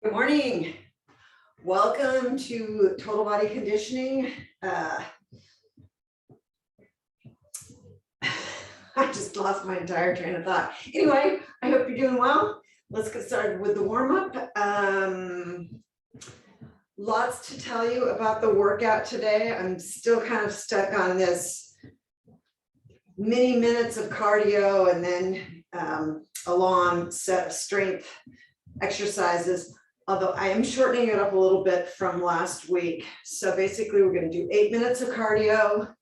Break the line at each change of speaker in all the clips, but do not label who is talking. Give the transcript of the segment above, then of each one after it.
Good morning. Welcome to Total Body Conditioning. I just lost my entire train of thought. Anyway, I hope you're doing well. Let's get started with the warm-up. Lots to tell you about the workout today. I'm still kind of stuck on this many minutes of cardio and then a long set of strength exercises. Although I am shortening it up a little bit from last week. So basically we're going to do 8 minutes of cardio,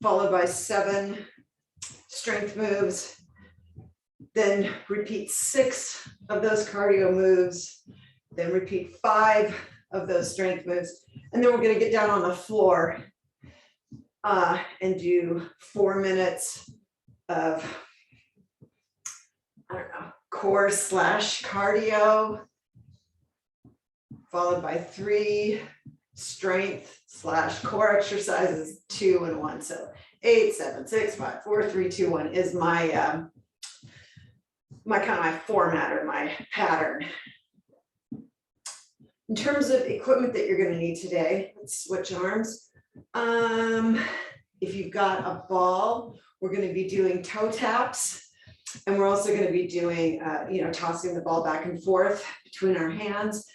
followed by 7 strength moves. Then repeat 6 of those cardio moves. Then repeat 5 of those strength moves. And then we're going to get down on the floor and do 4 minutes of, I don't know, core / cardio, followed by 3 strength / core exercises, 2 and 1. So 8, 7, 6, 5, 4, 3, 2, 1 is my my format or my pattern. In terms of equipment that you're going to need today, let's switch arms. If you've got a ball, we're going to be doing toe taps. And we're also going to be doing, tossing the ball back and forth between our hands.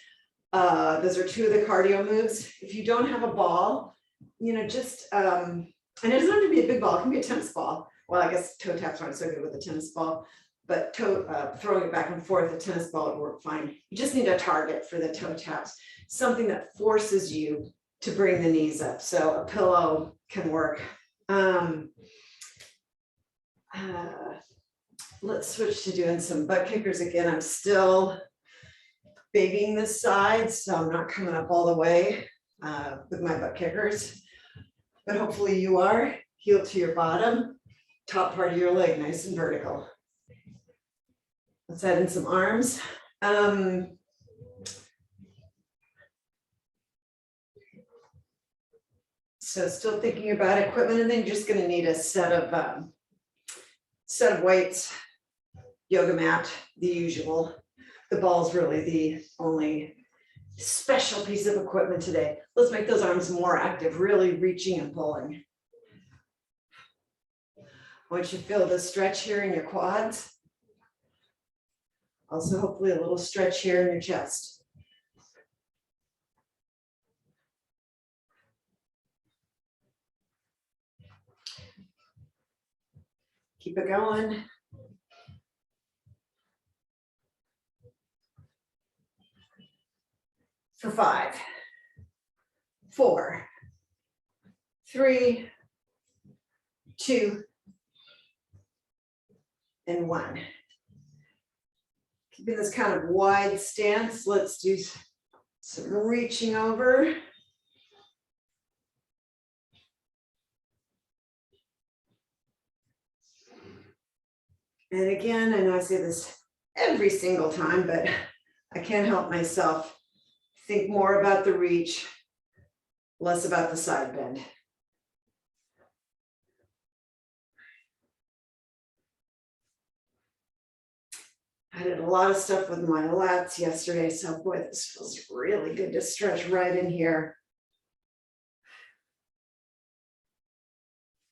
Those are 2 of the cardio moves. If you don't have a ball, just, and it doesn't have to be a big ball, it can be a tennis ball. Well, I guess toe taps aren't so good with a tennis ball, but throwing it back and forth, a tennis ball would work fine. You just need a target for the toe taps, something that forces you to bring the knees up. So a pillow can work. Let's switch to doing some butt kickers again. I'm still babying this side, so I'm not coming up all the way with my butt kickers, but hopefully you are. Heel to your bottom, top part of your leg, nice and vertical. Let's add in some arms. So still thinking about equipment, and then you're just going to need a set of weights. Yoga mat, the usual. The ball's really the only special piece of equipment today. Let's make those arms more active, really reaching and pulling. I want you to feel the stretch here in your quads. Also, hopefully a little stretch here in your chest. Keep it going. For 5, 4, 3, 2, and 1. Keeping this kind of wide stance, let's do some reaching over. And again, I know I say this every single time, but I can't help myself. Think more about the reach, less about the side bend. I did a lot of stuff with my lats yesterday, so boy, this feels really good to stretch right in here.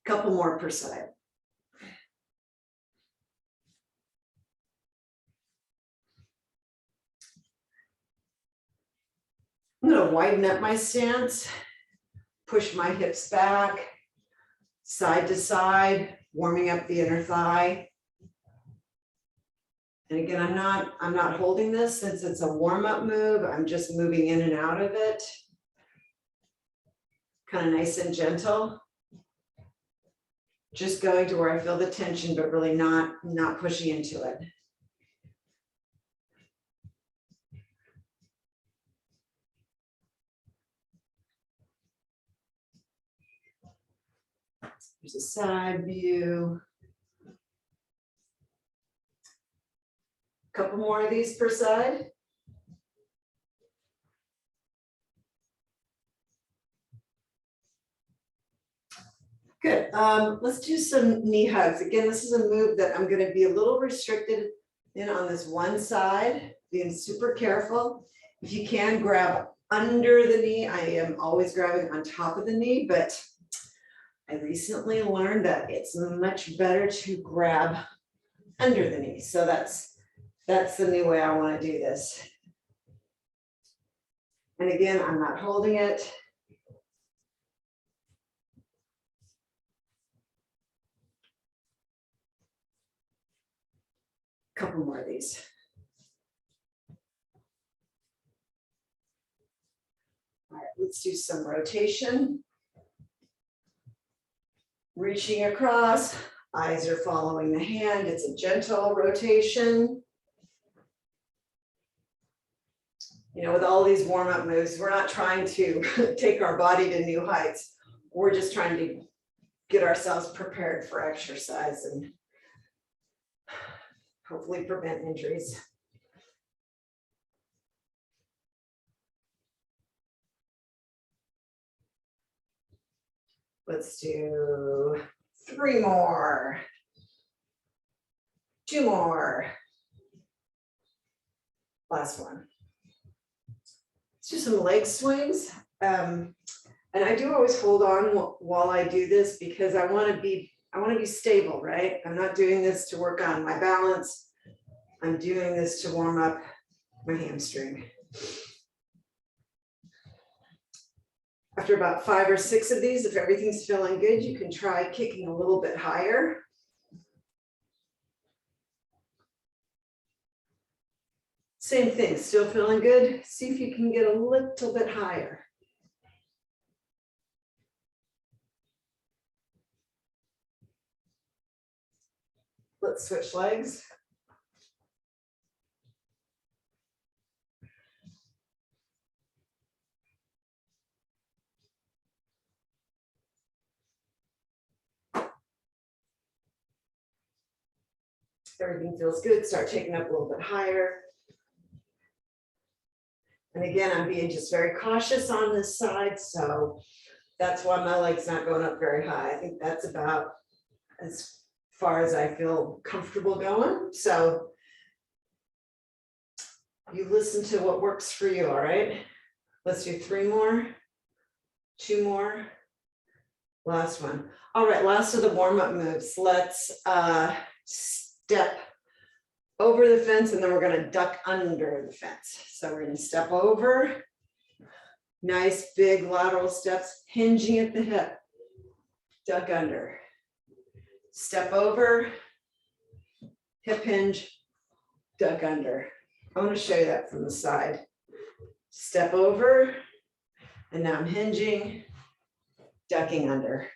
Couple more per side. I'm going to widen up my stance, push my hips back, side to side, warming up the inner thigh. And again, I'm not holding this since it's a warm-up move. I'm just moving in and out of it. Kind of nice and gentle. Just going to where I feel the tension, but really not pushing into it. Here's a side view. Couple more of these per side. Good. Let's do some knee hugs. Again, this is a move that I'm going to be a little restricted in on this one side, being super careful. If you can, grab under the knee. I am always grabbing on top of the knee, but I recently learned that it's much better to grab under the knee. So that's the new way I want to do this. And again, I'm not holding it. Couple more of these. All right, let's do some rotation. Reaching across, eyes are following the hand. It's a gentle rotation. You know, with all these warm-up moves, we're not trying to take our body to new heights. We're just trying to get ourselves prepared for exercise and hopefully prevent injuries. Let's do 3 more, 2 more. Last one. Let's do some leg swings. And I do always hold on while I do this because I want to be stable, right? I'm not doing this to work on my balance. I'm doing this to warm up my hamstring. After about 5 or 6 of these, if everything's feeling good, you can try kicking a little bit higher. Same thing, still feeling good. See if you can get a little bit higher. Let's switch legs. Everything feels good. Start taking up a little bit higher. And again, I'm being just very cautious on this side. So that's why my leg's not going up very high. I think that's about as far as I feel comfortable going. So you listen to what works for you, all right? Let's do 3 more, 2 more, last one. All right, last of the warm-up moves. Let's step over the fence and then we're gonna duck under the fence. So we're gonna step over, nice big lateral steps, hinging at the hip, duck under. Step over, hip hinge, duck under. I want to show you that from the side. Step over, and now I'm hinging, ducking under.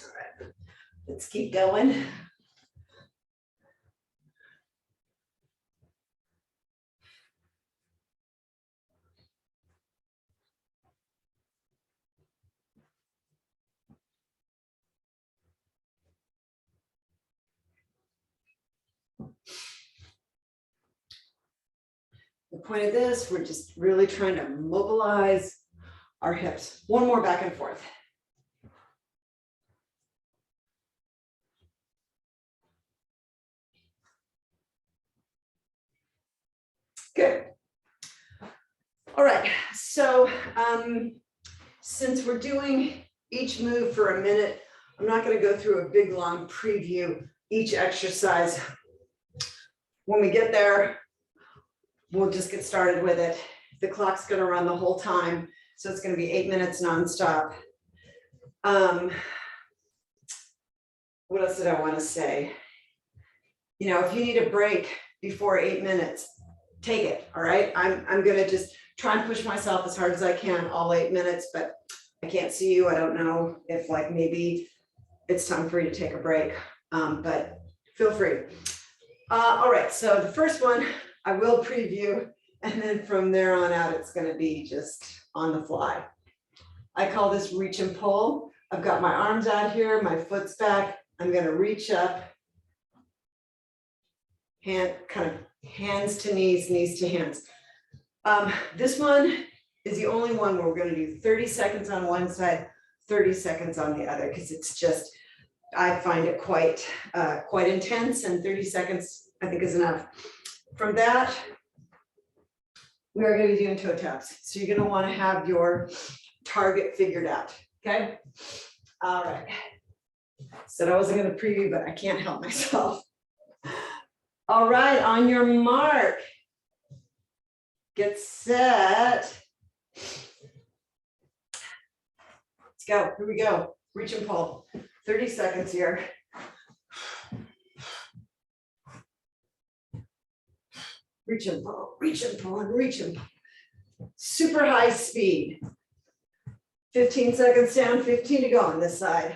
All right, let's keep going. The point of this, we're just really trying to mobilize our hips. 1 more back and forth. Good. All right, so since we're doing each move for a minute, I'm not going to go through a big long preview each exercise. When we get there, we'll just get started with it. The clock's going to run the whole time, so it's going to be 8 minutes nonstop. What else did I want to say? You know, if you need a break before 8 minutes, take it. All right, I'm going to just try and push myself as hard as I can all 8 minutes, but I can't see you. I don't know if like maybe it's time for you to take a break, but feel free. All right, so the first one I will preview, and then from there on out, it's going to be just on the fly. I call this reach and pull. I've got my arms out here, my foot's back. I'm going to reach up, kind of hands to knees, knees to hands. This one is the only one where we're going to do 30 seconds on one side, 30 seconds on the other, because it's just I find it quite intense, and 30 seconds I think is enough. From that, we are going to be doing toe taps. So you're going to want to have your target figured out. Okay. All right. Said I wasn't going to preview, but I can't help myself. All right. On your mark, get set. Let's go. Here we go. Reach and pull. 30 seconds here. Reach and pull, reach and pull, and reach and pull. Super high speed. 15 seconds down, 15 to go on this side.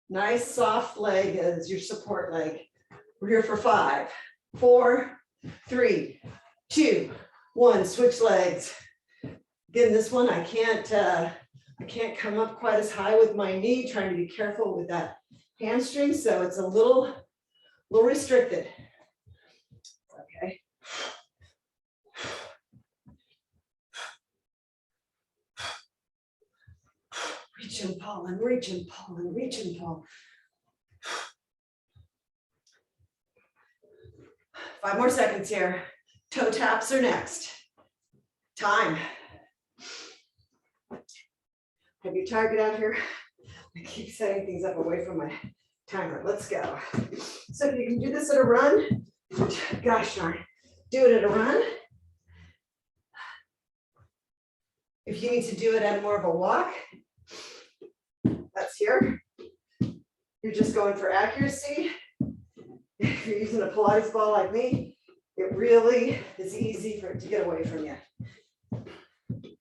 Nice soft leg as your support leg. We're here for 5, 4, 3, 2, 1. Switch legs. Again, this one I can't come up quite as high with my knee. Trying to be careful with that hamstring, so it's a little restricted. Okay. Reach and pull and reach and pull and reach and pull. 5 more seconds here. Toe taps are next. Time. Have your target out here. I keep setting things up away from my timer. Let's go. So if you can do this at a run, gosh darn, do it at a run. If you need to do it at more of a walk, that's here. You're just going for accuracy. If you're using a Pilates ball like me, it really is easy for it to get away from you. Be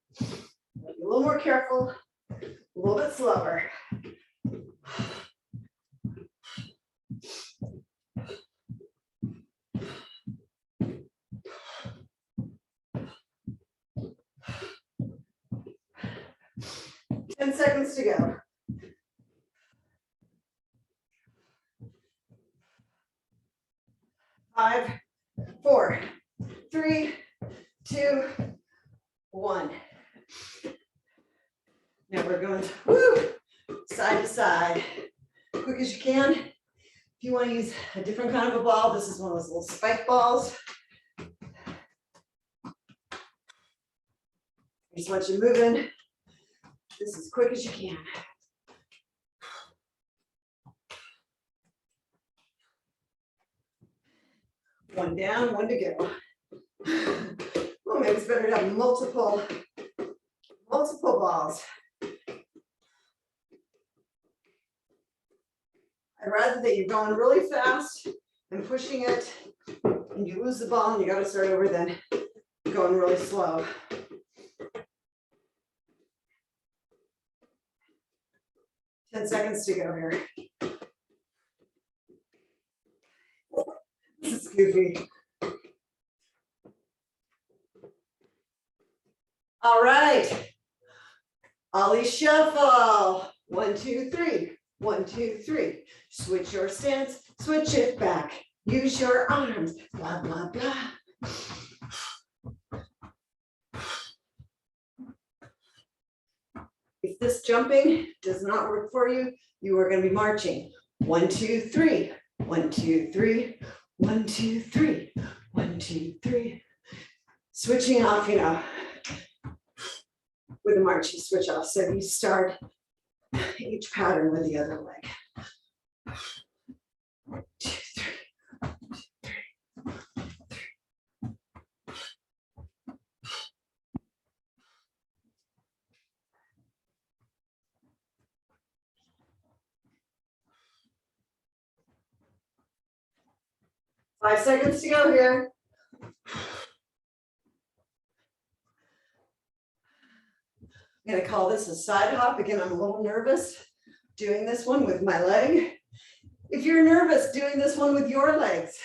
a little more careful, a little bit slower. Ten seconds to go. 5, 4, 3, 2, 1. Now we're going side to side, quick as you can. If you want to use a different kind of a ball, this is one of those little spike balls. I just want you moving this as quick as you can. One down, one to go. Oh, maybe it's better to have multiple balls. I'd rather that you're going really fast and pushing it and you lose the ball and you got to start over than going really slow. Ten seconds to go here. This is goofy. All right. Ollie shuffle. 1, 2, 3. 1, 2, 3. Switch your stance. Switch it back. Use your arms. Blah, blah, blah. If this jumping does not work for you, you are going to be marching. 1, 2, 3. 1, 2, 3. 1, 2, 3. 1, 2, 3. Switching off, with a march, you switch off. So you start each pattern with the other leg. 1, 2, 3. 1, 2, 3. 5 seconds to go here. I'm going to call this a side hop. Again, I'm a little nervous doing this one with my leg. If you're nervous doing this one with your legs,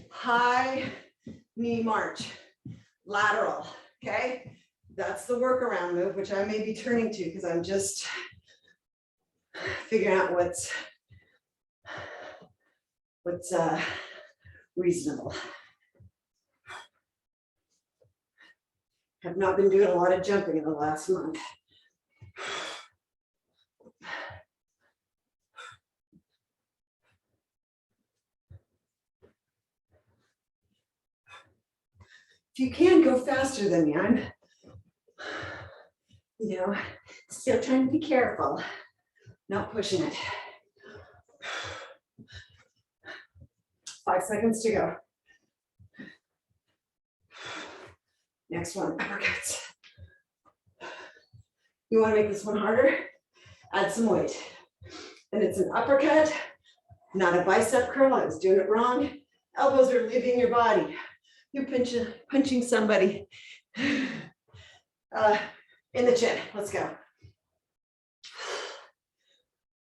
high knee march, lateral, okay? That's the workaround move, which I may be turning to because I'm just figuring out what's reasonable. Have not been doing a lot of jumping in the last month. If you can, go faster than me. I'm, still trying to be careful, not pushing it. 5 seconds to go. Next one, uppercuts. You want to make this one harder? Add some weight. And it's an uppercut, not a bicep curl. I was doing it wrong. Elbows are leaving your body. You're punching somebody in the chin. Let's go.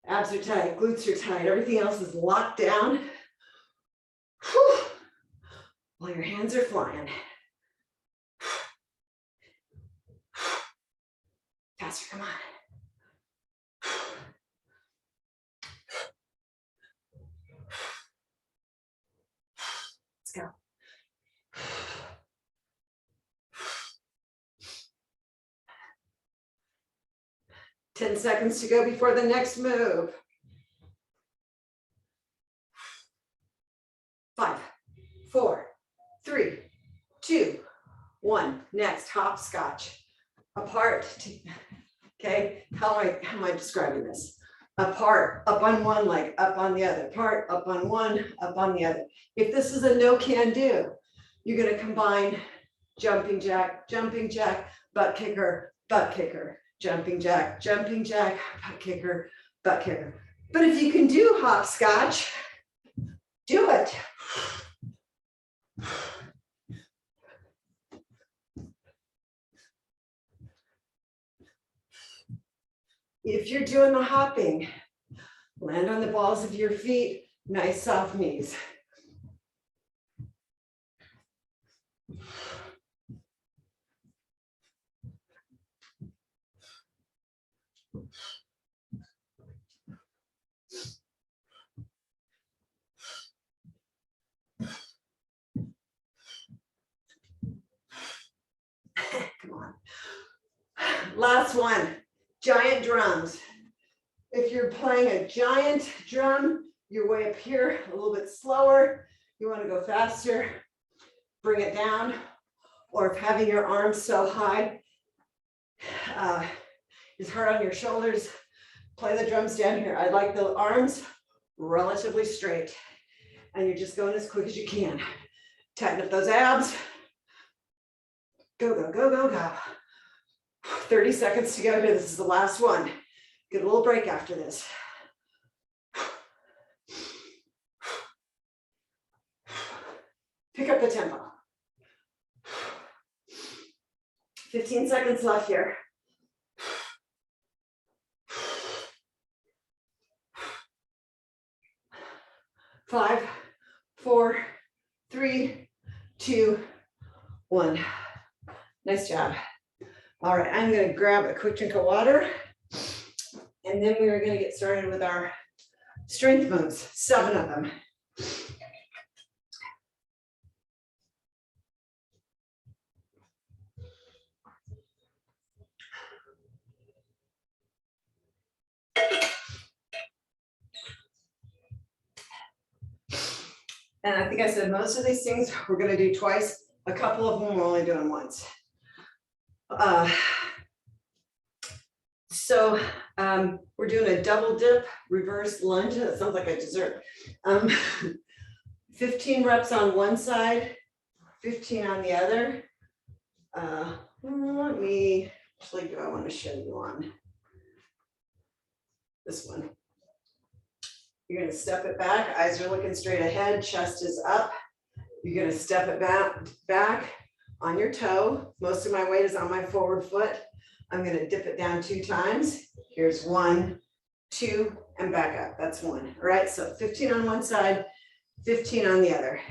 Abs are tight, glutes are tight, everything else is locked down. Whew. While your hands are flying. Faster, come on. Let's go. 10 seconds to go before the next move. 5, 4, 3, 2, 1. Next, hopscotch. Apart. Okay, how am I describing this? Apart, up on one leg, up on the other. Apart, up on one, up on the other. If this is a no can do, you're going to combine jumping jack, butt kicker, jumping jack, butt kicker, butt kicker. But if you can do hopscotch, do it. If you're doing the hopping, land on the balls of your feet, nice soft knees. Come on. Last one, giant drums. If you're playing a giant drum, you're way up here, a little bit slower. You want to go faster, bring it down. Or if having your arms so high is hard on your shoulders, play the drums down here. I like the arms relatively straight. And you're just going as quick as you can. Tighten up those abs. Go, go, go, go, go. 30 seconds to go here. This is the last one. Get a little break after this. Pick up the tempo. 15 seconds left here. 5, 4, 3, 2, 1. Nice job. All right, I'm going to grab a quick drink of water, and then we are going to get started with our strength moves, 7 of them. And I think I said most of these things we're going to do twice. A couple of them we're only doing once. We're doing a double dip, reverse lunge. That sounds like a dessert. 15 reps on one side, 15 on the other. Let me, actually, do I want to show you on this one? You're going to step it back. Eyes are looking straight ahead. Chest is up. You're going to step it back on your toe. Most of my weight is on my forward foot. I'm going to dip it down 2 times. Here's 1, 2, and back up. That's 1. All right. So 15 on one side, 15 on the other.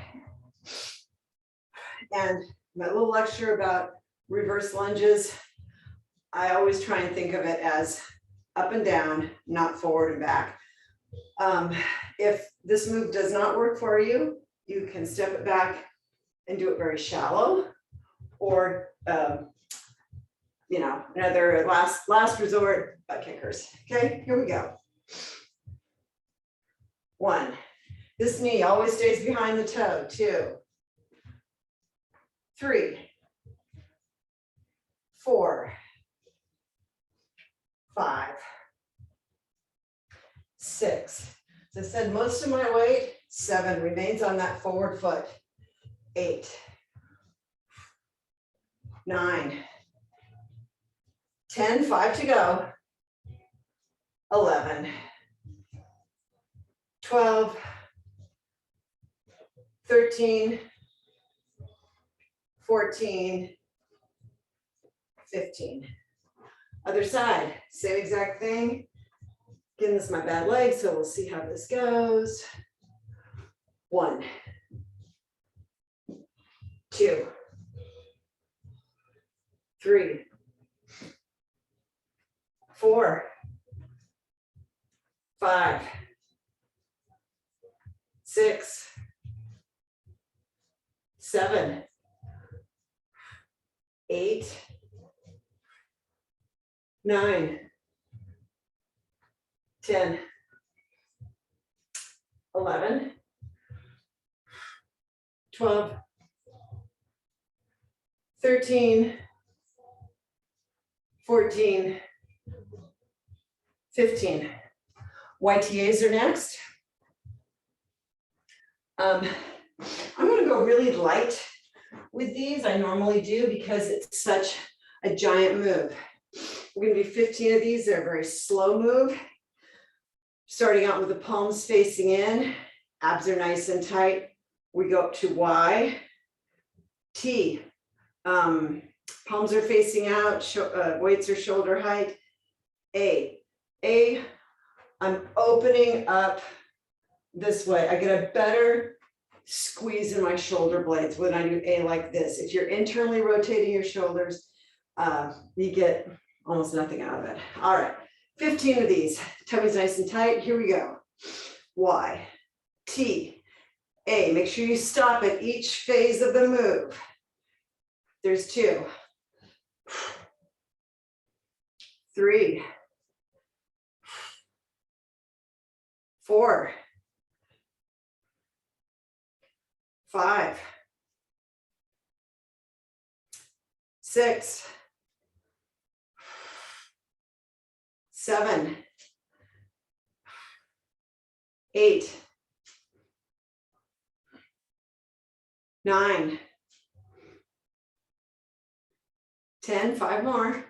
And my little lecture about reverse lunges, I always try and think of it as up and down, not forward and back. If this move does not work for you, you can step it back and do it very shallow, or you know, another last resort butt kickers. Okay, here we go. 1. This knee always stays behind the toe. 2, 3, 4, 5, 6. As I said, most of my weight, 7, remains on that forward foot. 8, 9, 10, 5 to go. 11, 12, 13, 14, 15. Other side, same exact thing. Again, this is my bad leg, so we'll see how this goes. 1, 2, 3, 4, 5, 6, 7, 8, 9, 10, 11, 12, 13, 14, 15. YTAs are next. I'm going to go really light with these. I normally do because it's such a giant move. We're going to do 15 of these. They're a very slow move. Starting out with the palms facing in, abs are nice and tight. We go up to Y, T, palms are facing out, weights are shoulder height. A, I'm opening up this way. I get a better squeeze in my shoulder blades when I do A like this. If you're internally rotating your shoulders, you get almost nothing out of it. All right, 15 of these. Tummy's nice and tight. Here we go. Y, T, A. Make sure you stop at each phase of the move. There's 2, 3, 4, 5, 6, 7, 8, 9, 10, 5 more,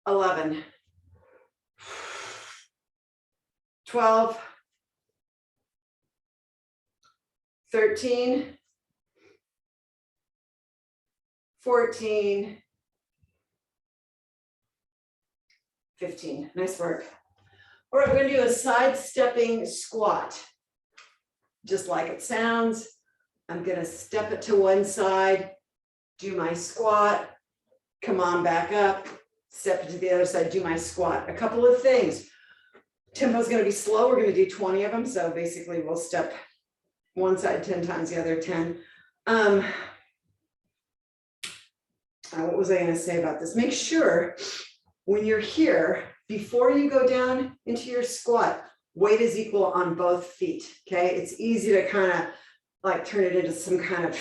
11, 12, 13, 14, 15. Nice work. All right, we're going to do a side-stepping squat. Just like it sounds, I'm going to step it to one side, do my squat, come on back up, step it to the other side, do my squat. A couple of things. Tempo is going to be slow. We're going to do 20 of them. So basically we'll step one side 10 times, the other 10. What was I going to say about this? Make sure when you're here, before you go down into your squat, weight is equal on both feet, okay? It's easy to kind of like turn it into some kind of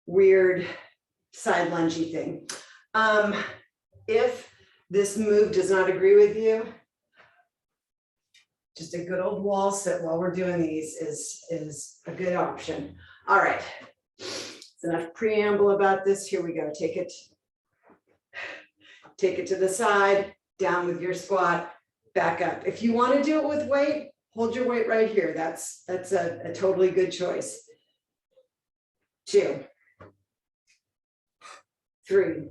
weird side lungey thing. If this move does not agree with you, just a good old wall sit while we're doing these is a good option. All right, it's enough preamble about this. Here we go. Take it to the side, down with your squat, back up. If you want to do it with weight, hold your weight right here. That's a totally good choice. 2, 3,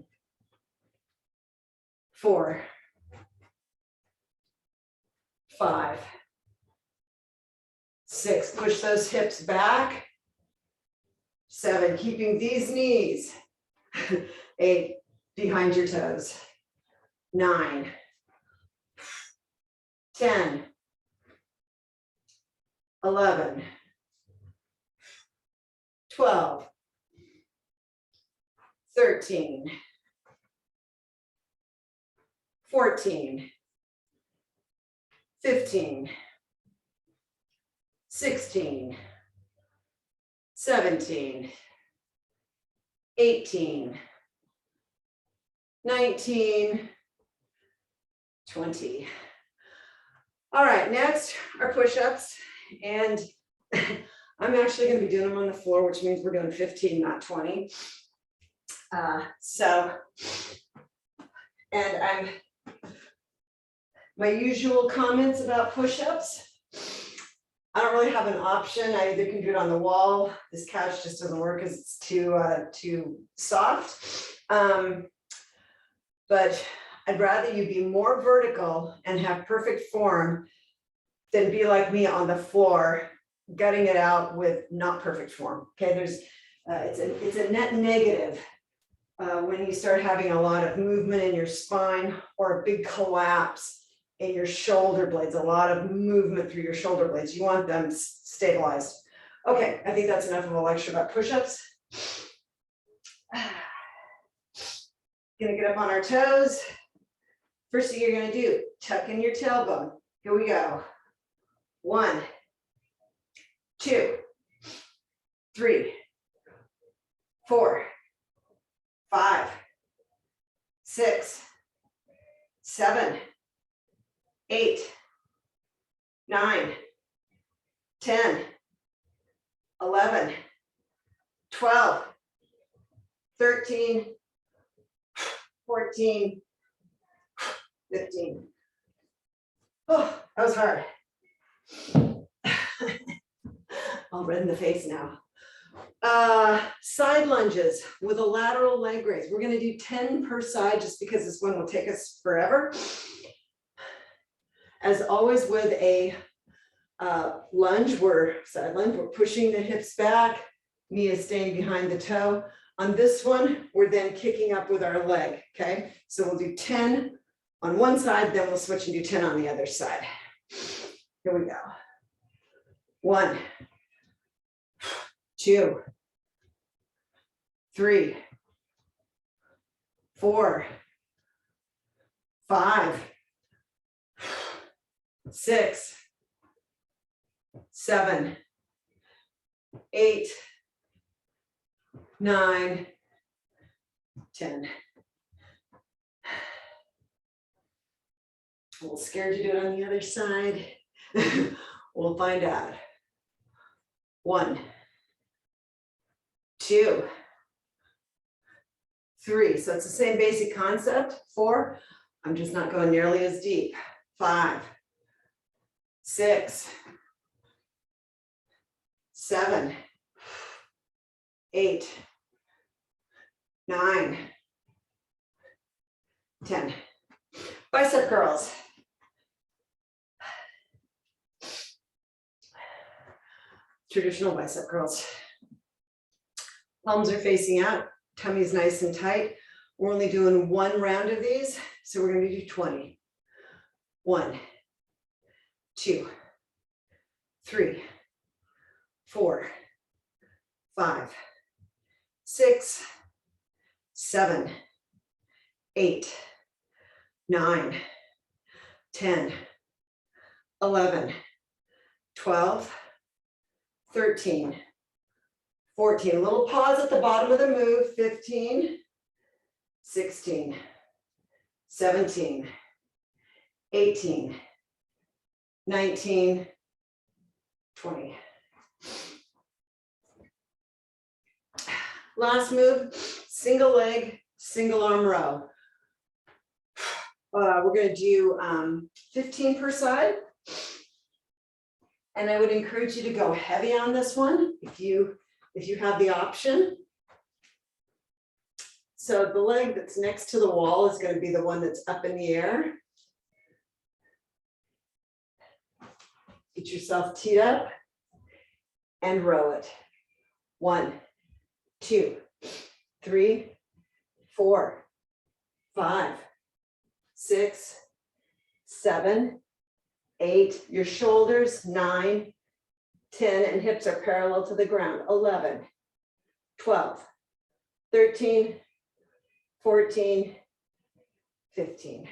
4, 5, 6, push those hips back. 7, keeping these knees. 8, behind your toes. 9, 10, 11, 12, 13, 14, 15, 16, 17, 18, 19, 20. All right, next are push-ups, and I'm actually going to be doing them on the floor, which means we're doing 15, not 20. And my usual comments about push-ups. I don't really have an option. I either can do it on the wall. This couch just doesn't work because it's too soft. But I'd rather you be more vertical and have perfect form than be like me on the floor, gutting it out with not perfect form. Okay, it's a net negative when you start having a lot of movement in your spine or a big collapse in your shoulder blades, a lot of movement through your shoulder blades. You want them stabilized. Okay, I think that's enough of a lecture about push-ups. Gonna get up on our toes. First thing you're gonna do, tuck in your tailbone. Here we go. 1, 2, 3, 4, 5, 6, 7, 8, 9, 10, 11, 12, 13, 14, 15. Oh, that was hard. All red in the face now. Side lunges with a lateral leg raise. We're going to do 10 per side just because this one will take us forever. As always with a side lunge, we're pushing the hips back, knee is staying behind the toe. On this one, we're then kicking up with our leg, okay? So we'll do 10 on one side, then we'll switch and do 10 on the other side. Here we go. 1, 2, 3, 4, 5, 6, 7, 8, 9, 10. A little scared to do it on the other side. We'll find out. 1, 2, 3. So it's the same basic concept. 4. I'm just not going nearly as deep. 5, 6, 7, 8, 9, 10. Bicep curls. Traditional bicep curls. Palms are facing out, tummy's nice and tight. We're only doing one round of these, so we're going to do 20. 1, 2, 3, 4, 5, 6, 7, 8, 9, 10, 11, 12, 13, 14. A little pause at the bottom of the move. 15, 16, 17, 18, 19, 20. Last move, single leg, single arm row. We're going to do 15 per side. And I would encourage you to go heavy on this one if you have the option. So the leg that's next to the wall is going to be the one that's up in the air. Get yourself teed up and row it. 1, 2, 3, 4, 5, 6, 7, 8, your shoulders, 9, 10, and hips are parallel to the ground. 11, 12, 13, 14, 15.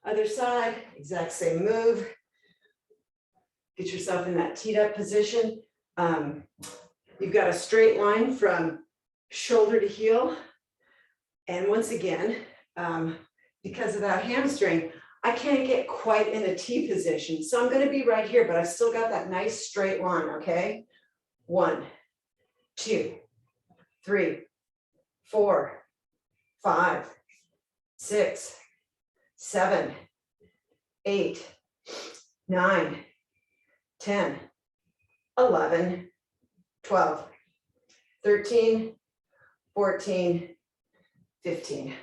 Other side, exact same move. Get yourself in that teed up position. You've got a straight line from shoulder to heel. And once again, because of that hamstring, I can't get quite in a T position. So I'm going to be right here, but I've still got that nice straight line, okay? 1, 2, 3, 4, 5, 6, 7, 8, 9, 10, 11, 12, 13, 14, 15.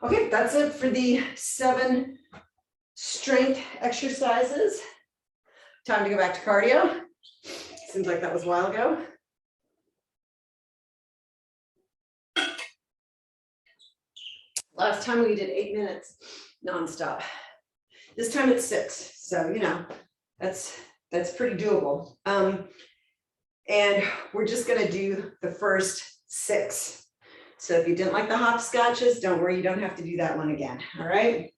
Okay, that's it for the 7 strength exercises. Time to go back to cardio. Seems like that was a while ago. Last time we did 8 minutes nonstop. This time it's 6, so you know that's pretty doable. And we're just gonna do the first 6. So if you didn't like the hopscotches, don't worry, you don't have to do that one again. All right.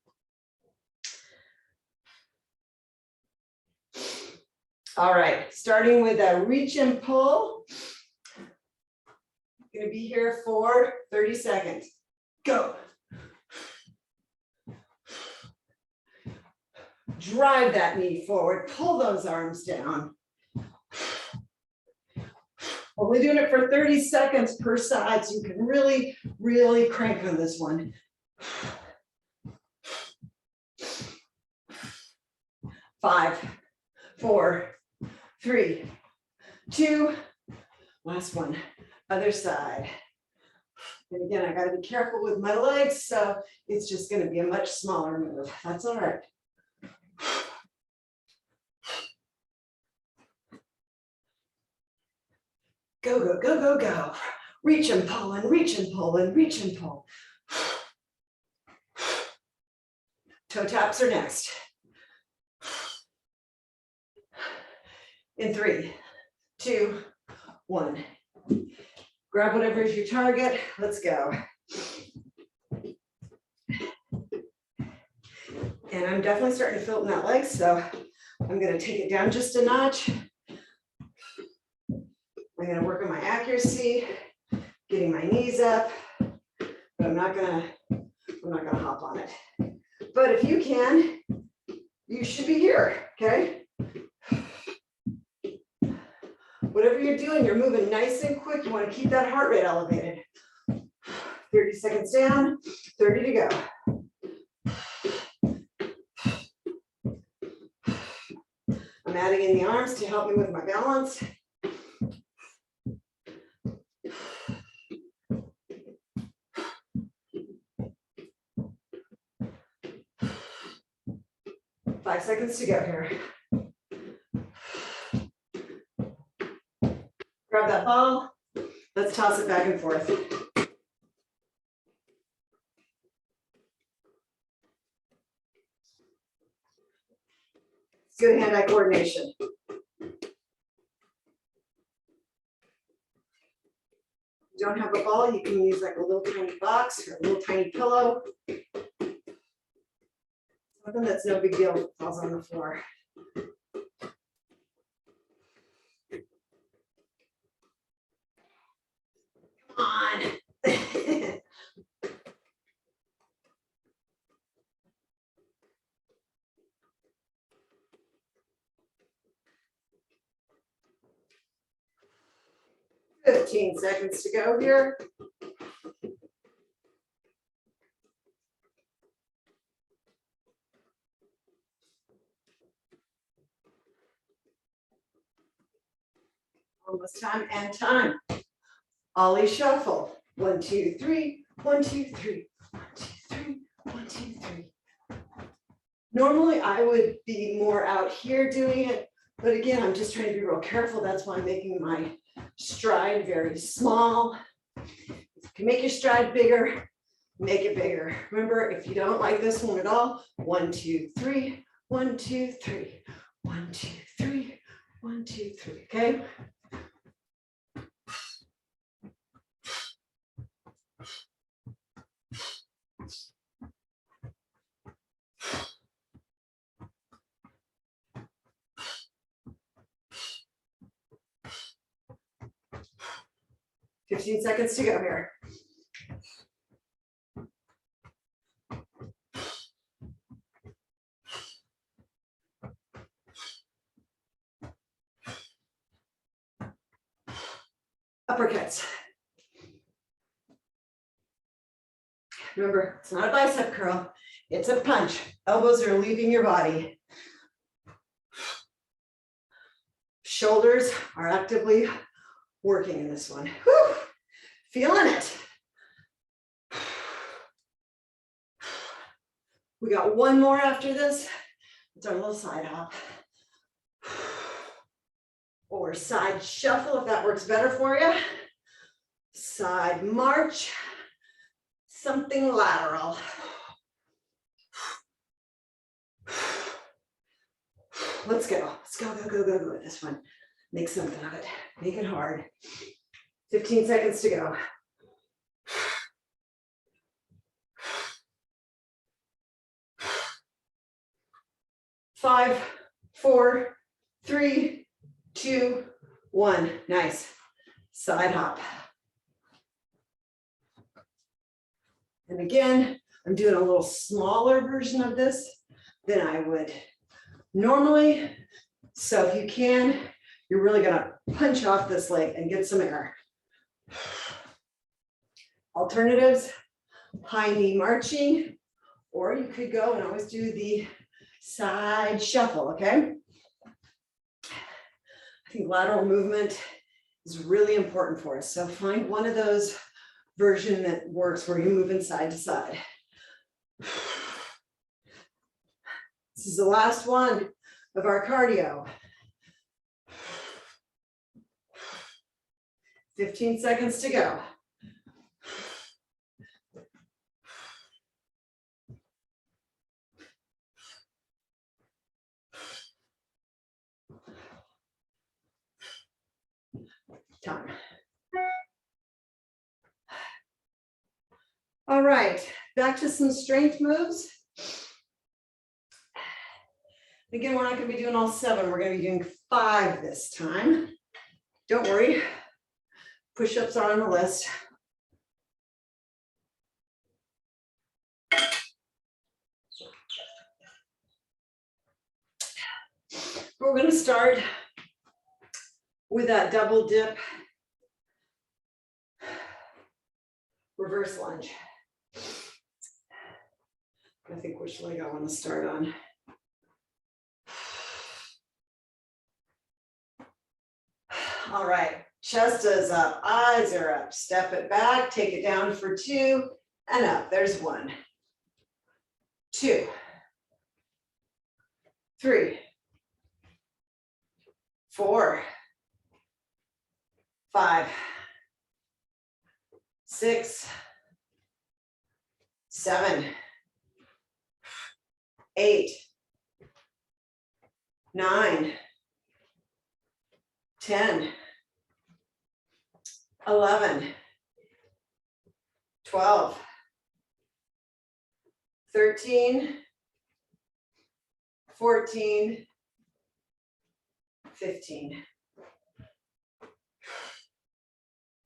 All right, starting with a reach and pull. I'm gonna be here for 30 seconds. Go. Drive that knee forward, pull those arms down. Only doing it for 30 seconds per side, so you can really, really crank on this one. 5, 4, 3, 2, last one, other side. And again, I gotta be careful with my legs, so it's just gonna be a much smaller move. That's all right. Go, go, go, go, go. Reach and pull and reach and pull and reach and pull. Toe taps are next. In 3, 2, 1. Grab whatever is your target. Let's go. And I'm definitely starting to feel it in that leg, so I'm going to take it down just a notch. I'm going to work on my accuracy, getting my knees up, but I'm not gonna hop on it. But if you can, you should be here, okay? Whatever you're doing, you're moving nice and quick. You want to keep that heart rate elevated. 30 seconds down, 30 to go. I'm adding in the arms to help me with my balance. Five seconds to go here. Grab that ball. Let's toss it back and forth. Good hand-eye coordination. If you don't have a ball, you can use like a little tiny box or a little tiny pillow. Something that's no big deal if it falls on the floor. Come on. Fifteen seconds to go here. Almost time and time. Ollie shuffle. 1, 2, 3, 1, 2, 3, 1, 2, 3, 1, 2, 3. Normally I would be more out here doing it, but again, I'm just trying to be real careful. That's why I'm making my stride very small. If you can make your stride bigger, make it bigger. Remember, if you don't like this one at all, 1, 2, 3, 1, 2, 3, 1, 2, 3, 1, 2, 3, okay? 15 seconds to go here. Uppercuts. Remember, it's not a bicep curl, it's a punch. Elbows are leaving your body. Shoulders are actively working in this one. Whew. Feeling it. We got one more after this. It's our little side hop. Or side shuffle if that works better for you. Side march. Something lateral. Let's go. Let's go, go, go, go, go with this one. Make something of it. Make it hard. 15 seconds to go. Five, four, three, two, one. Nice. Side hop. And again, I'm doing a little smaller version of this than I would normally. So if you can, you're really gonna punch off this leg and get some air. Alternatives, high knee marching, or you could go and always do the side shuffle, okay? I think lateral movement is really important for us. So find one of those version that works where you're moving side to side. This is the last one of our cardio. 15 seconds to go. Time. All right, back to some strength moves. Again, we're not going to be doing all 7. We're going to be doing 5 this time. Don't worry. Push-ups are on the list. We're going to start with that double dip reverse lunge. I think which leg I want to start on. All right, chest is up, eyes are up, step it back, take it down for 2 and up. There's 1, 2, 3, 4, 5, 6, 7, 8, 9, 10, 11, 12, 13, 14, 15.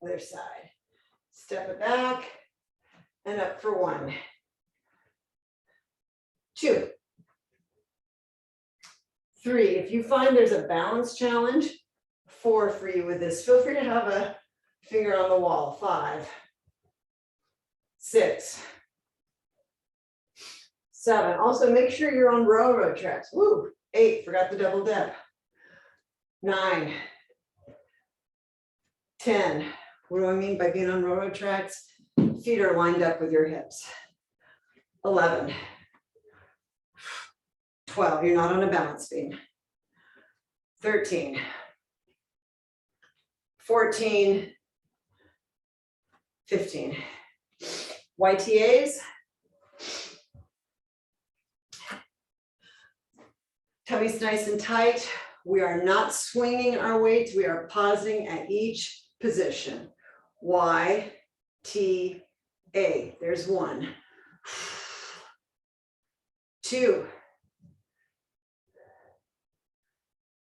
Other side. Step it back and up for 1, 2, 3. If you find there's a balance challenge, 4 for you with this. Feel free to have a finger on the wall. 5, 6, 7. Also make sure you're on railroad tracks. Woo. 8, forgot the double dip. 9, 10. What do I mean by being on railroad tracks? Feet are lined up with your hips. 11, 12. You're not on a balance beam. 13, 14, 15. YTAs. Tummy's nice and tight. We are not swinging our weight. We are pausing at each position. Y, T, A. There's 1, 2,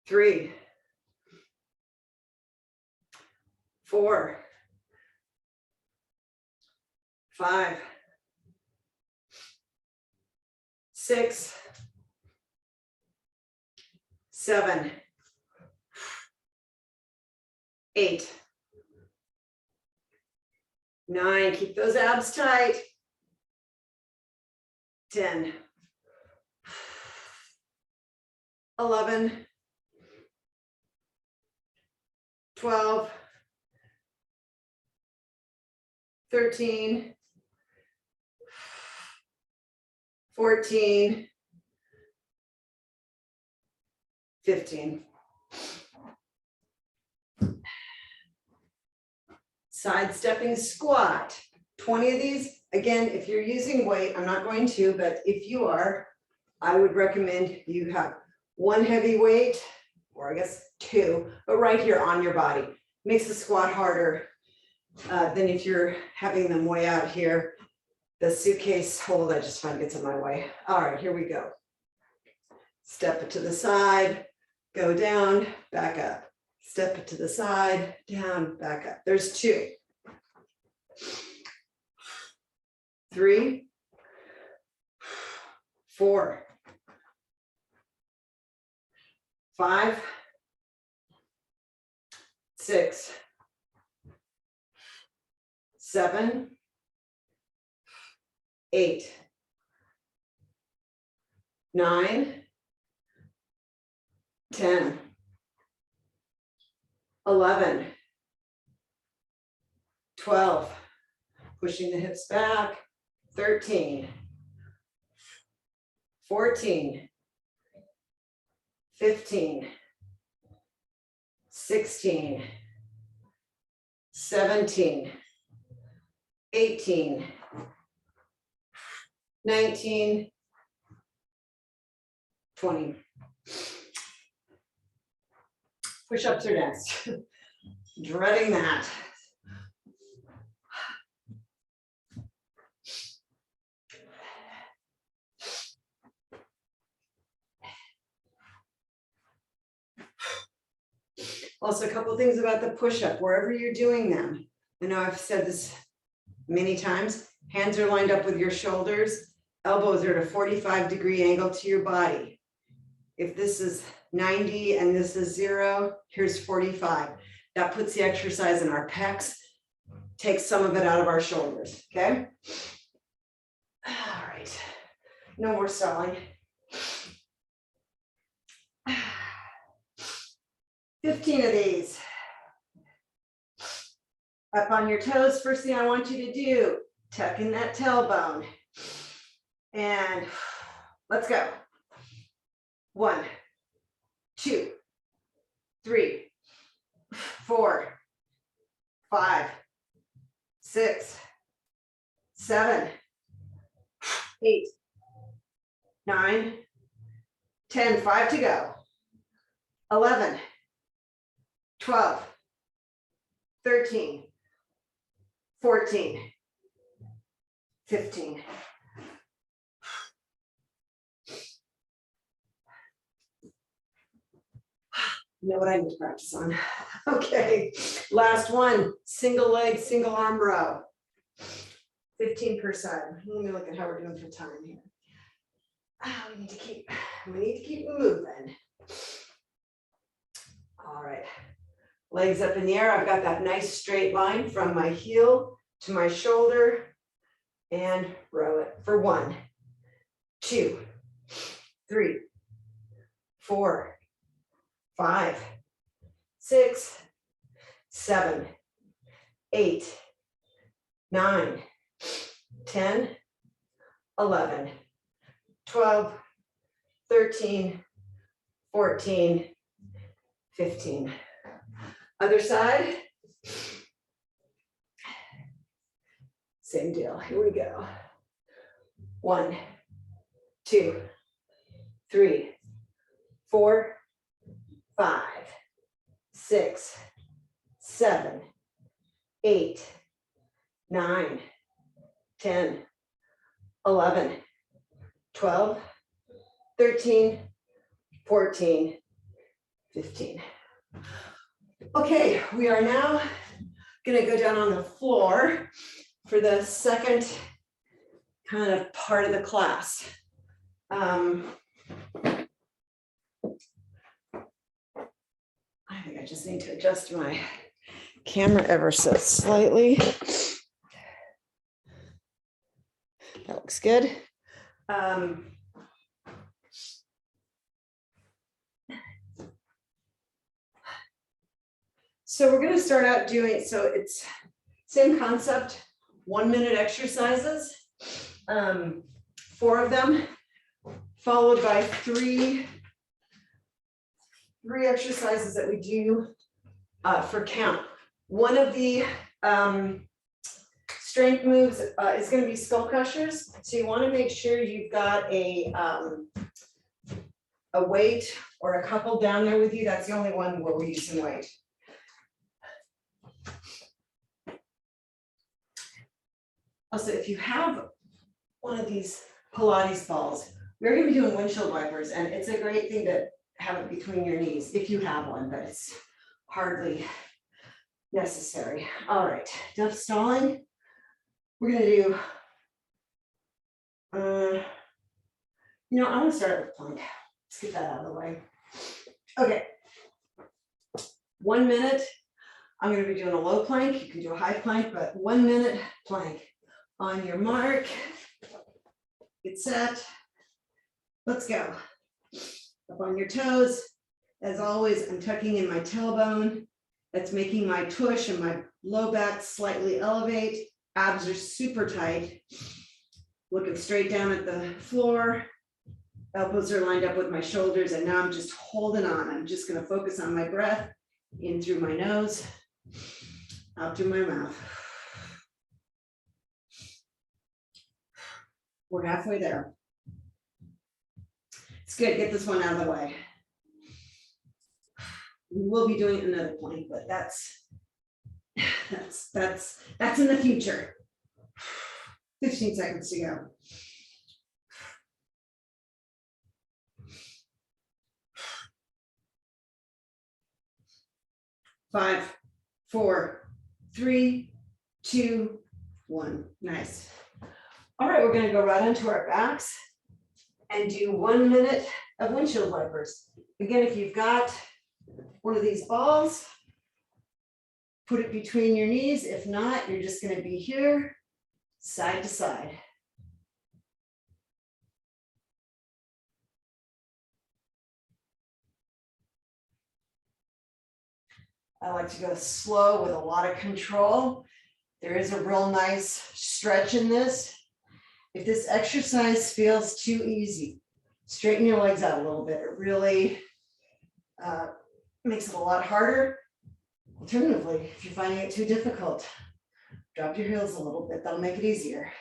3, 4, 5, 6, 7, 8, 9, keep those abs tight. 10, 11, 12, 13, 14, 15. Sidestepping squat. 20 of these. Again, if you're using weight, I'm not going to, but if you are, I would recommend you have one heavy weight, or I guess 2, but right here on your body. Makes the squat harder than if you're having them way out here. The suitcase hold, I just find gets in my way. All right, here we go. Step it to the side, go down, back up. Step it to the side, down, back up. There's 2. 3, 4, 5, 6, 7, 8, 9, 10, 11, 12, pushing the hips back, 13, 14, 15, 16, 17, 18, 19, 20. Push-ups are next. Dreading that. Also, a couple of things about the push-up, wherever you're doing them. I know I've said this many times, hands are lined up with your shoulders, elbows are at a 45-degree angle to your body. If this is 90 and this is 0, here's 45. That puts the exercise in our pecs, takes some of it out of our shoulders, okay? All right, no more stalling. 15 of these. Up on your toes, first thing I want you to do, tuck in that tailbone. And let's go. 1, 2, 3, 4, 5, 6, 7, 8, 9, 10, 5 to go. 11, 12, 13, 14, 15. You know what I need to practice on. Okay, last one, single leg, single arm row. 15%. Let me look at how we're doing for time here. We need to keep moving. All right, legs up in the air. I've got that nice straight line from my heel to my shoulder, and row it for 1, 2, 3, 4, 5, 6, 7, 8, 9, 10, 11, 12, 13, 14, 15. Other side. Same deal. Here we go. 1, 2, 3, 4, 5, 6, 7, 8, 9, 10, 11, 12, 13, 14, 15. Okay, we are now going to go down on the floor for the second kind of part of the class. I think I just need to adjust my camera ever so slightly. That looks good. So we're going to start out doing, so it's same concept, 1 minute exercises, 4 of them, followed by three exercises that we do for count. One of the strength moves is going to be skull crushers. So you want to make sure you've got a weight or a couple down there with you. That's the only one where we're using weight. Also, if you have one of these Pilates balls, we're going to be doing windshield wipers, and it's a great thing to have it between your knees if you have one, but it's hardly necessary. All right, enough stalling. We're going to do, I want to start with plank. Let's get that out of the way. Okay, 1 minute. I'm going to be doing a low plank. You can do a high plank, but 1 minute plank. On your mark, get set, let's go. Up on your toes. As always, I'm tucking in my tailbone. That's making my tush and my low back slightly elevate. Abs are super tight. Looking straight down at the floor. Elbows are lined up with my shoulders, and now I'm just holding on. I'm just going to focus on my breath, in through my nose, out through my mouth. We're halfway there. It's good, get this one out of the way. We will be doing another plank, but that's in the future. 15 seconds to go. 5, 4, 3, 2, 1. Nice. All right, we're going to go right onto our backs and do 1 minute of windshield wipers. Again, if you've got one of these balls, put it between your knees. If not, you're just going to be here, side to side. I like to go slow with a lot of control. There is a real nice stretch in this. If this exercise feels too easy, straighten your legs out a little bit. It really makes it a lot harder. Alternatively, if you're finding it too difficult, drop your heels a little bit. That'll make it easier.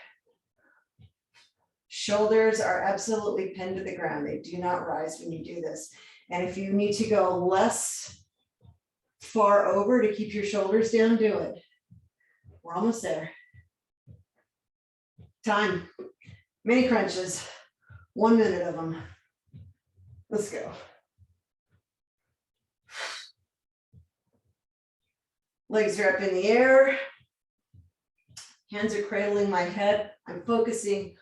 Shoulders are absolutely pinned to the ground. They do not rise when you do this. And if you need to go less far over to keep your shoulders down, do it. We're almost there. Time. Mini crunches. 1 minute of them. Let's go. Legs are up in the air. Hands are cradling my head. I'm focusing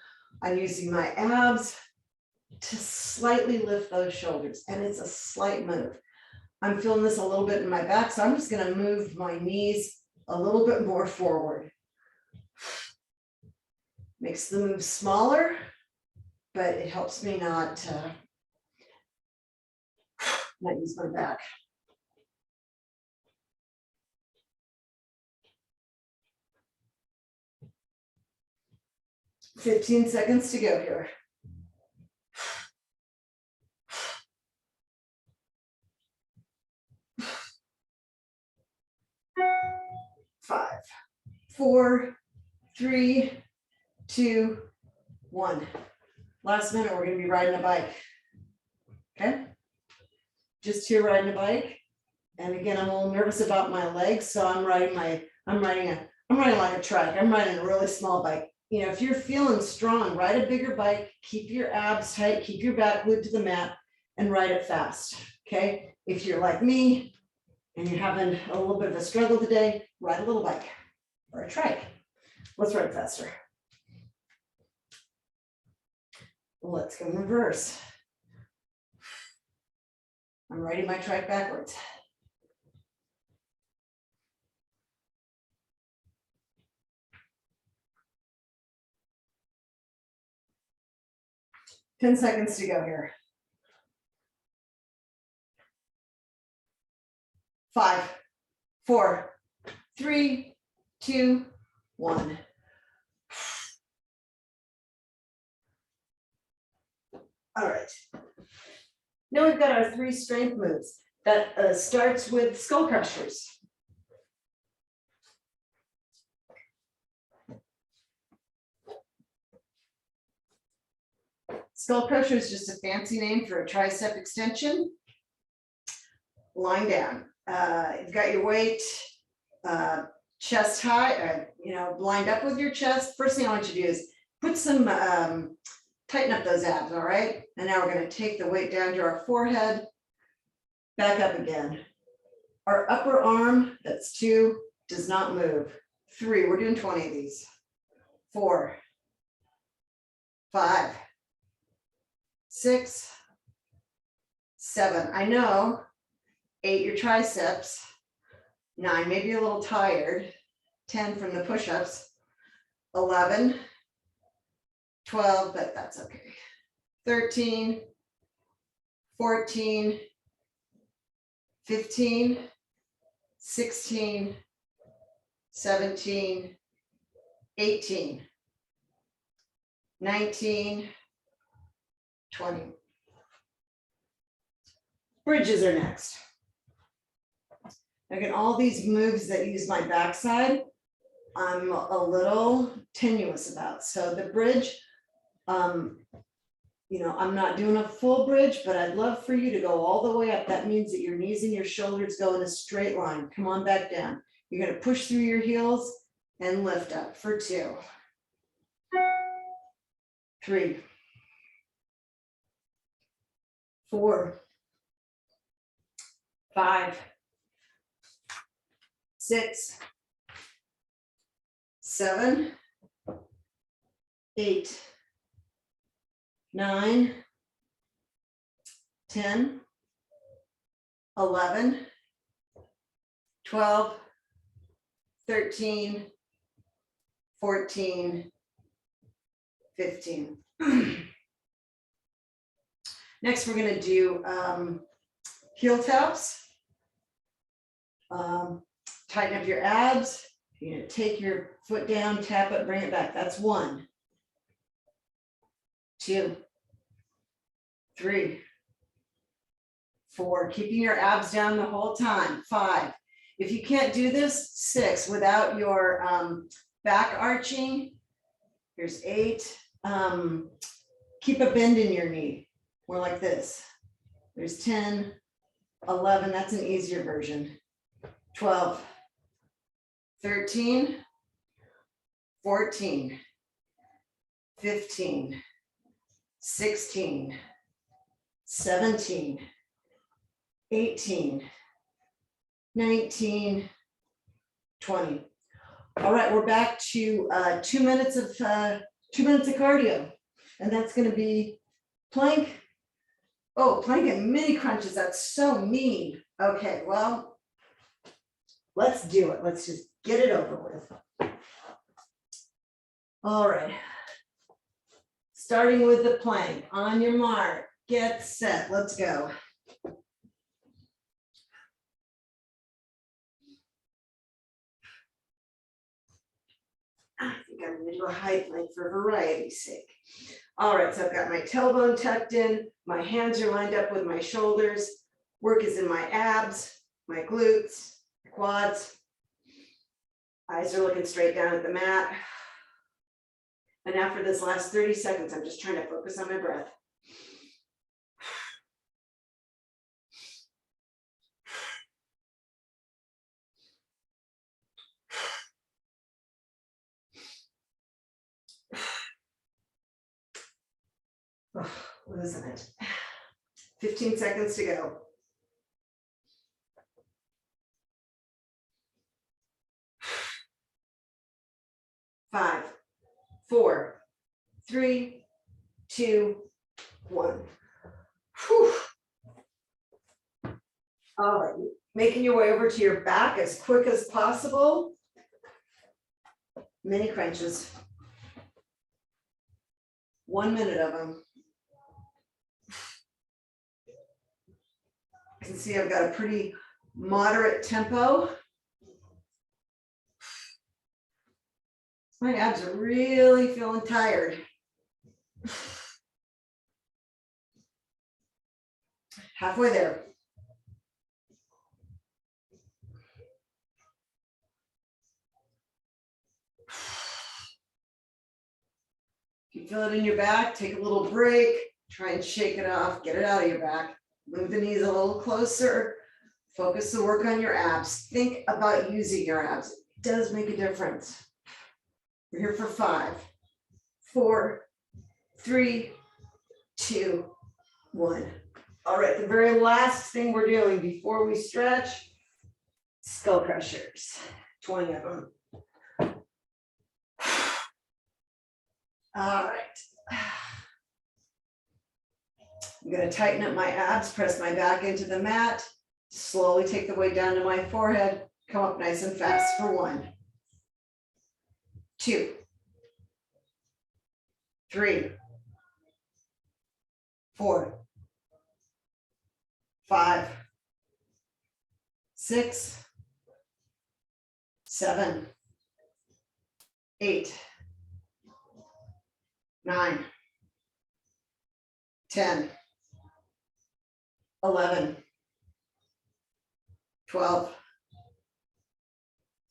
on using my abs to slightly lift those shoulders. And it's a slight move. I'm feeling this a little bit in my back, so I'm just going to move my knees a little bit more forward. Makes the move smaller, but it helps me not use my back. "15 seconds to go here. 5, 4, 3, 2, 1. Last minute, we're going to be riding a bike. Okay? Just here riding a bike. And again, I'm a little nervous about my legs, so I'm riding like a trike. I'm riding a really small bike. You know, if you're feeling strong, ride a bigger bike, keep your abs tight, keep your back glued to the mat, and ride it fast. Okay? If you're like me and you're having a little bit of a struggle today, ride a little bike or a trike. Let's run faster. Let's go in reverse. I'm riding my trike backwards. Ten seconds to go here. 5, 4, 3, 2, 1. All right. Now we've got our 3 strength moves. That starts with skull crushers. Skull crusher is just a fancy name for a tricep extension. Lying down. You've got your weight chest high, lined up with your chest. First thing I want you to do is put some, tighten up those abs, all right? And now we're going to take the weight down to our forehead, back up again. Our upper arm, that's 2, does not move. 3, we're doing 20 of these. 4, 5, 6, 7. I know. 8, your triceps. 9, maybe a little tired. 10 from the push-ups. 11, 12, but that's okay. 13, 14, 15, 16, 17, 18, 19, 20. Bridges are next. Again, all these moves that use my backside, I'm a little tenuous about. So the bridge, I'm not doing a full bridge, but I'd love for you to go all the way up. That means that your knees and your shoulders go in a straight line. Come on back down. You're going to push through your heels and lift up for 2, 3, 4, 5, 6, 7, 8, 9, 10, 11, 12, 13, 14, 15. Next, we're going to do heel taps. Tighten up your abs. You're going to take your foot down, tap it, bring it back. That's 1, 2, 3, 4. Keeping your abs down the whole time. 5. If you can't do this, 6 without your back arching. Here's 8. Keep a bend in your knee. More like this. There's 10, 11. That's an easier version. 12, 13, 14, 15, 16, 17, 18, 19, 20. All right, we're back to 2 minutes of cardio, and that's going to be plank. Oh, plank and mini crunches. That's so mean. Okay, well, let's do it. Let's just get it over with. All right. Starting with the plank. On your mark, get set. Let's go. I think I'm going to do a high plank for variety's sake. All right, so I've got my tailbone tucked in. My hands are lined up with my shoulders. Work is in my abs, my glutes, quads. Eyes are looking straight down at the mat. And after this last 30 seconds, I'm just trying to focus on my breath. Oh, losing it. 15 seconds to go. 5, 4, 3, 2, 1. Whew. All right, making your way over to your back as quick as possible. Mini crunches. 1 minute of them. You can see I've got a pretty moderate tempo. My abs are really feeling tired. Halfway there. If you feel it in your back, take a little break, try and shake it off, get it out of your back. Move the knees a little closer. Focus the work on your abs. Think about using your abs. It does make a difference. We're here for 5, 4, 3, 2, 1. All right, the very last thing we're doing before we stretch, skull crushers, 20 of them. All right. I'm going to tighten up my abs, press my back into the mat, slowly take the weight down to my forehead, come up nice and fast for 1, 2, 3, 4, 5, 6, 7, 8, 9, 10, 11, 12,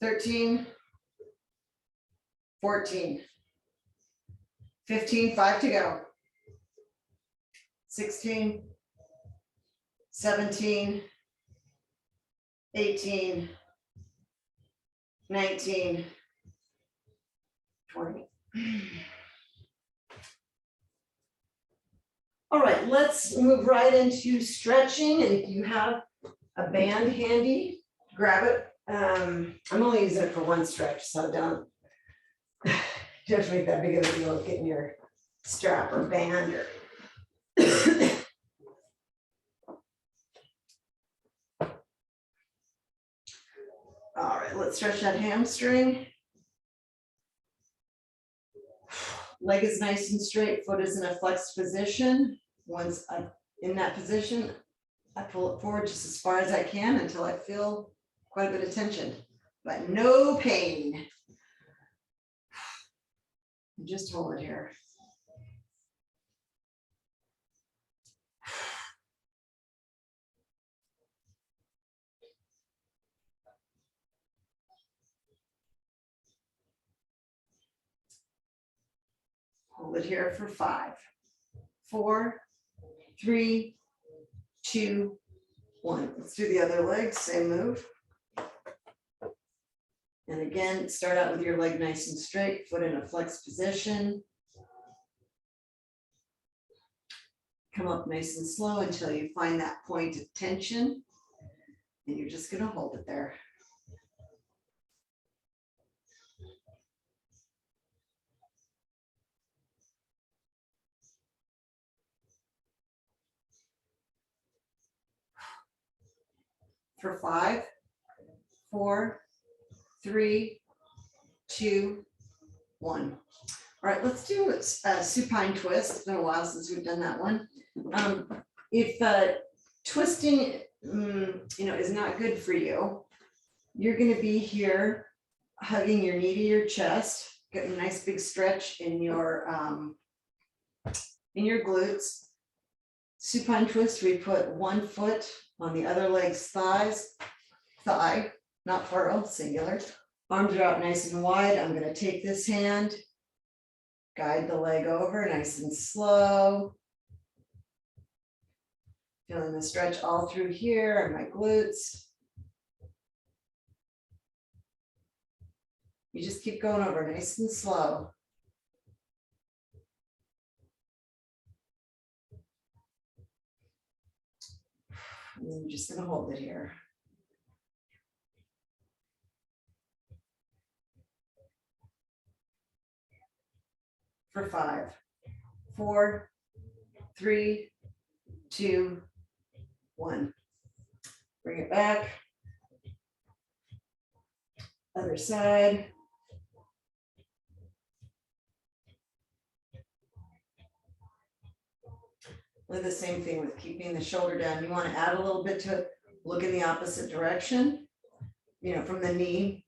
13, 14, 15, 5 to go, 16, 17, 18, 19, 20. All right, let's move right into stretching. And if you have a band handy, grab it. I'm only using it for 1 stretch, so don't make that big of a deal of getting your strap or band or all right, let's stretch that hamstring. Leg is nice and straight, foot is in a flexed position. Once I'm in that position, I pull it forward just as far as I can until I feel quite a bit of tension, but no pain. Just hold it here. Hold it here for 5, 4, 3, 2, 1. Let's do the other leg, same move. And again, start out with your leg nice and straight, foot in a flexed position. Come up nice and slow until you find that point of tension. And you're just going to hold it there. For 5, 4, 3, 2, 1. All right, let's do a supine twist. It's been a while since we've done that one. If twisting, is not good for you, you're going to be here hugging your knee to your chest, getting a nice big stretch in your glutes. Supine twist, we put 1 foot on the other leg's thigh, not plural, singular. Arms are out nice and wide. I'm going to take this hand, guide the leg over nice and slow. Feeling the stretch all through here and my glutes. You just keep going over nice and slow. And then you're just going to hold it here. for 5, 4, 3, 2, 1. Bring it back. Other side. Do the same thing with keeping the shoulder down. You want to add a little bit to look in the opposite direction, you know, from the knee.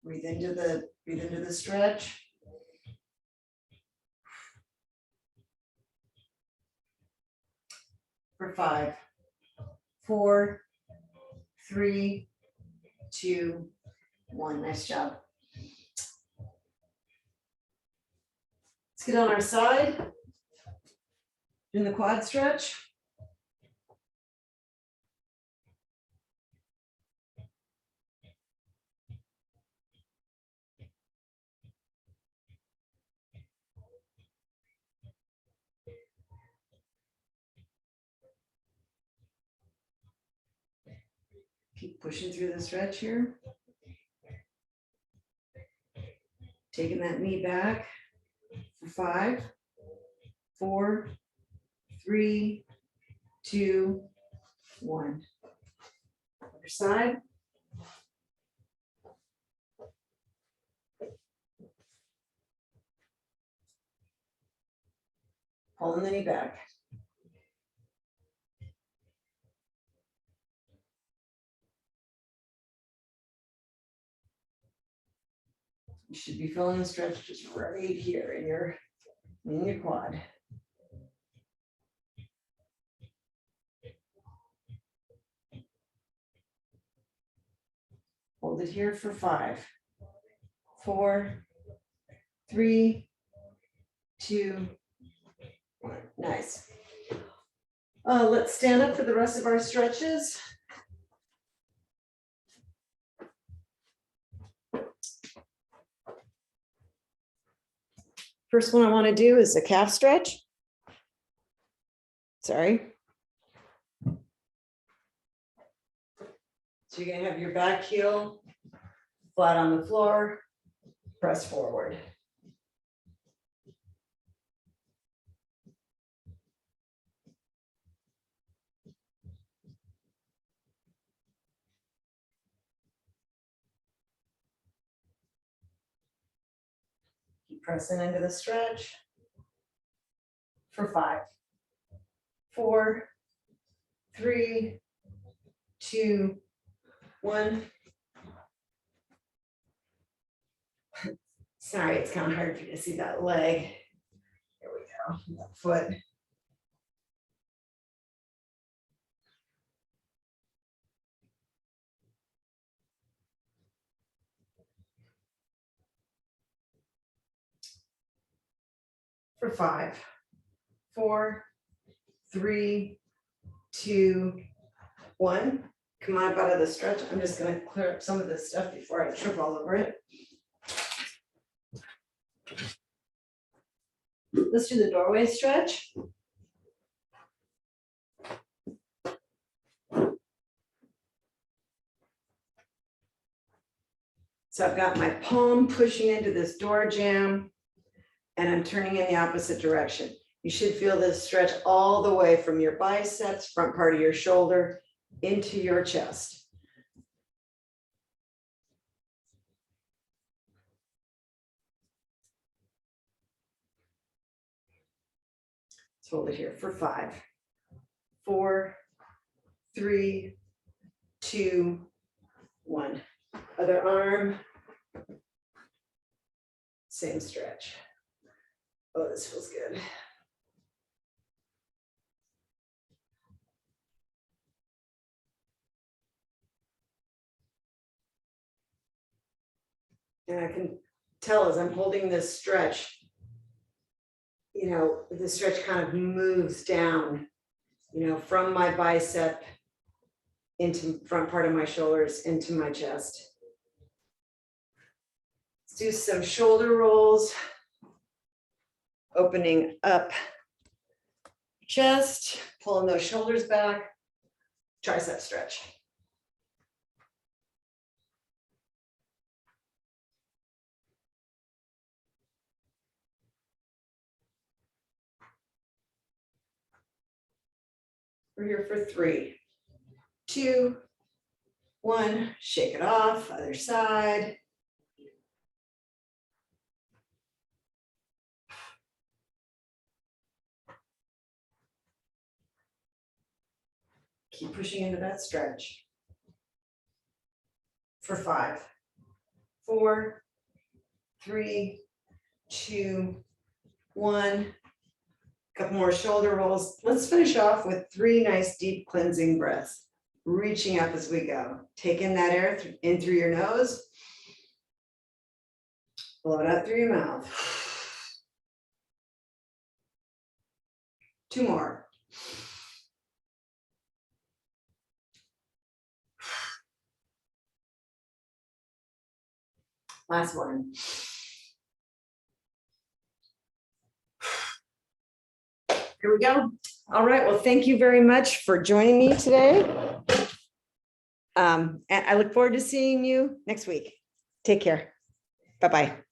Breathe into the stretch. For 5, 4, 3, 2, 1. Nice job. Let's get on our side. In the quad stretch. Keep pushing through the stretch here. Taking that knee back for 5, 4, 3, 2, 1. Other side. Pulling the knee back. You should be feeling the stretch just right here in your quad. Hold it here for 5, 4, 3, 2, 1. Nice. Let's stand up for the rest of our stretches. First one I want to do is a calf stretch. Sorry. So you're going to have your back heel flat on the floor, press forward. Keep pressing into the stretch for 5, 4, 3, 2, 1. Sorry, it's kind of hard for you to see that leg. There we go, that foot. For 5, 4, 3, 2, 1. Come on up out of the stretch. I'm just going to clear up some of this stuff before I trip all over it. Let's do the doorway stretch. So I've got my palm pushing into this door jamb, and I'm turning in the opposite direction. You should feel this stretch all the way from your biceps, front part of your shoulder, into your chest. Let's hold it here for 5, 4, 3, 2, 1. Other arm. Same stretch. Oh, this feels good. And I can tell as I'm holding this stretch, you know, the stretch kind of moves down, you know, from my bicep into front part of my shoulders into my chest. Let's do some shoulder rolls, opening up chest, pulling those shoulders back, tricep stretch. We're here for 3, 2, 1, shake it off, other side. Keep pushing into that stretch. For 5, 4, 3, 2, 1. Couple more shoulder rolls. Let's finish off with 3 nice deep cleansing breaths. Reaching up as we go. Take in that air in through your nose. Blow it out through your mouth. 2 more. Last one. Here we go. All right. Well, thank you very much for joining me today. And I look forward to seeing you next week. Take care. Bye-bye.